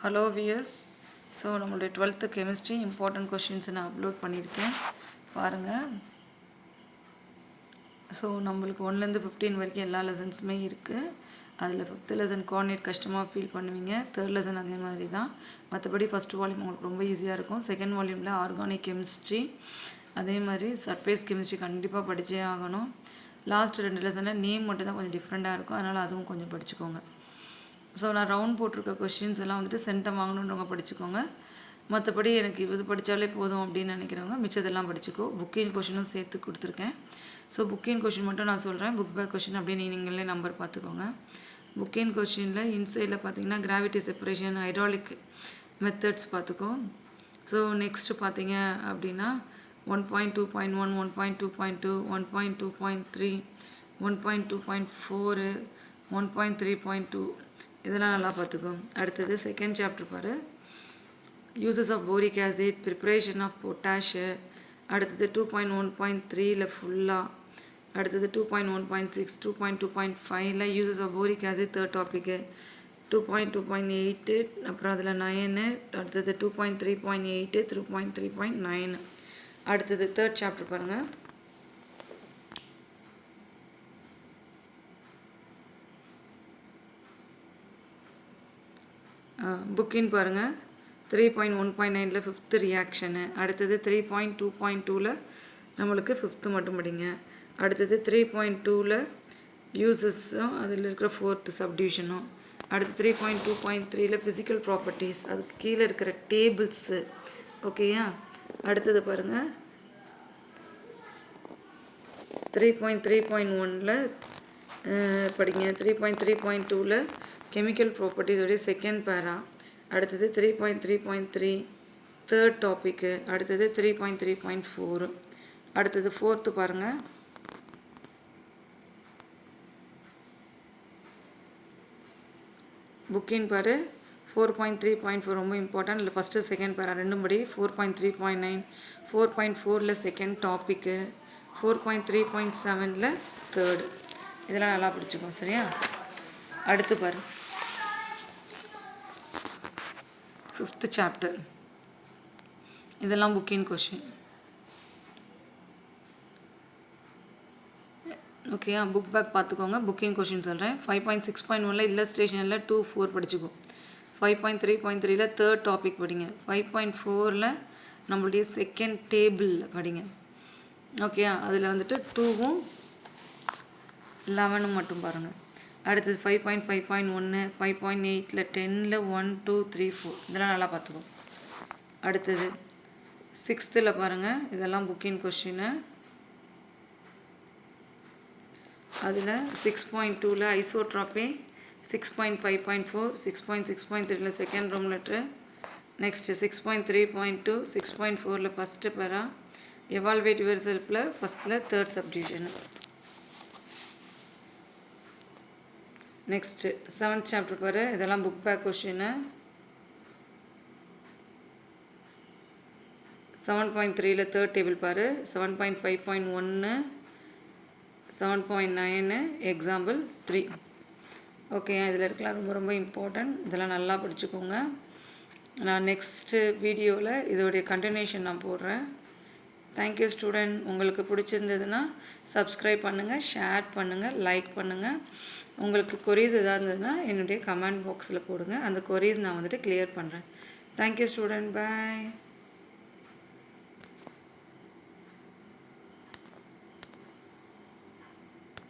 Hello wears. So நம்மளுடைய 12th chemistry important questions நான் upload பண்ணியிருக்கேன், பாருங்கள். ஸோ நம்மளுக்கு 1லேருந்து 15 வரைக்கும் எல்லா லெசன்ஸுமே இருக்குது. அதில் 5th லெசன் கோஆர்டினேட் கஷ்டமாக ஃபீல் பண்ணுவீங்க. 3rd லெசன் அதே மாதிரி தான். மற்றபடி ஃபஸ்ட் வால்யூம் உங்களுக்கு ரொம்ப ஈஸியாக இருக்கும். செகண்ட் வால்யூமில் ஆர்கானிக் கெமிஸ்ட்ரி, அதே மாதிரி சர்ஃபேஸ் கெமிஸ்ட்ரி கண்டிப்பாக படித்தே ஆகணும். லாஸ்ட் 2 லெசனில் நேம் மட்டும் தான் கொஞ்சம் டிஃப்ரெண்ட்டாக இருக்கும், அதனால் அதுவும் கொஞ்சம் படிச்சுக்கோங்க. ஸோ நான் ரவுண்ட் போட்டிருக்க கொஷின்ஸ் எல்லாம் வந்துட்டு சென்டம் வாங்கணுன்றவங்க படிச்சுக்கோங்க. மற்றபடி எனக்கு இது படித்தாலே போதும் அப்படின்னு நினைக்கிறவங்க மிச்சதெல்லாம் படிச்சுக்கோ. புக்கின் கொஷினும் சேர்த்து கொடுத்துருக்கேன். ஸோ புக்கின் கொஷின் மட்டும் நான் சொல்கிறேன். புக் பேக் கொஷின் அப்படின்னு நீங்களே நம்பர் பார்த்துக்கோங்க. புக்கின் கொஷினில் இன்சைடில் பார்த்தீங்கன்னா கிராவிட்டி செப்பரேஷன், ஹைட்ராலிக் மெத்தட்ஸ் பார்த்துக்கோ. ஸோ நெக்ஸ்ட்டு பார்த்தீங்க அப்படின்னா 1.2.1, 1.2.2, 1.2.3, 1.2.4, 1.3.2 இதெல்லாம் நல்லா பார்த்துக்கோ. அடுத்தது செகண்ட் சாப்டர் பாரு, uses of boric acid, preparation of potash. அடுத்தது 2.1.3ல் ஃபுல்லாக. அடுத்தது 2.1.6, 2.2.5ல் uses of boric acid third topic. 2.2.8 அப்புறம் அதில் 9. அடுத்தது 2.3.8, 3.3.9. அடுத்தது தேர்ட் சாப்டர் பாருங்கள். புக்கின் பாருங்கள். 3.1.9ல் 5th ரியாக்ஷனு. அடுத்தது 3.2.2ல் நம்மளுக்கு 5th மட்டும் படிங்க. அடுத்தது 3.2ல் யூசஸும் அதில் இருக்கிற 4th சப்டிவிஷனும். அடுத்து 3.2.3ல் ஃபிசிக்கல் ப்ராப்பர்ட்டிஸ், அதுக்கு கீழே இருக்கிற டேபிள்ஸு. ஓகேயா? அடுத்தது பாருங்கள் 3.3.1ல் படிங்க. 3.3.2ல் கெமிக்கல் ப்ராப்பர்ட்டிஸோடைய செகண்ட் பேரா. அடுத்தது 3.3.3 தேர்ட் டாப்பிக்கு. அடுத்தது 3.3.4. அடுத்தது 4th பாருங்கள். புக்கின் பாரு 4.3.4 ரொம்ப இம்பார்ட்டன்ட். இல்லை ஃபஸ்ட்டு செகண்ட் பேரா ரெண்டும் படி. 4.3.9 4.4ல் செகண்ட் டாப்பிக்கு. 4.3.7ல் தேர்டு. இதெல்லாம் நல்லா பிடிச்சிக்கோ, சரியா? அடுத்து பாரு 5th சாப்டர். இதெல்லாம் புக்கின் கொஷின். ஓகேயா? புக் பேக் பார்த்துக்கோங்க. புக்கின் கொஷின் சொல்கிறேன். 5.6.1ல் இல்லஸ்ட்ரேஷனில் 2-4 படிச்சுக்கோ. 5.3.3ல் தேர்ட் டாபிக் படிங்க. 5.4ல் நம்மளுடைய செகண்ட் டேபிள் படிங்க. ஓகேயா? அதில் வந்துட்டு 2வும் 11 மட்டும் பாருங்கள். அடுத்தது 5.5.1, 5.8ல் 10ல் 1, 2, 3, 4 இதெல்லாம் நல்லா பார்த்துக்கோ. அடுத்தது 6th பாருங்கள். இதெல்லாம் புக்கின் கொஷின்னு. அதில் 6.2ல் ஐசோட்ராபி, 6.5.4, 6.6.3ல் செகண்ட் ரூம் லெட்ரு. நெக்ஸ்ட்டு 6.3.2, 6.4ல் ஃபஸ்ட்டு பேரா. எவால்வேட் யுவர் செல்ஃபில் ஃபஸ்ட்டில் third subdivision. Next 7th chapter பாரு. இதெல்லாம் புக் பேக் கொஷின்னு. 7.3ல் தேர்ட் டேபிள் பாரு. 7.5.1, 7.9 எக்ஸாம்பிள் 3. ஓகே, இதில் இருக்கலாம் ரொம்ப ரொம்ப இம்பார்ட்டன்ட். இதெல்லாம் நல்லா படிச்சுக்கோங்க. நான் நெக்ஸ்ட்டு வீடியோவில் இதோடைய கண்டினியூஷன் நான் போடுறேன். Thank you student. உங்களுக்கு பிடிச்சிருந்ததுன்னா சப்ஸ்கிரைப் பண்ணுங்கள், ஷேர் பண்ணுங்கள், லைக் பண்ணுங்கள். உங்களுக்கு கொரீஸ் எதாவது இருந்ததுன்னா என்னுடைய கமெண்ட் பாக்ஸில் போடுங்க. அந்த கொரீஸ் நான் வந்துட்டு கிளியர் பண்ணுறேன். Thank you student. பாய்.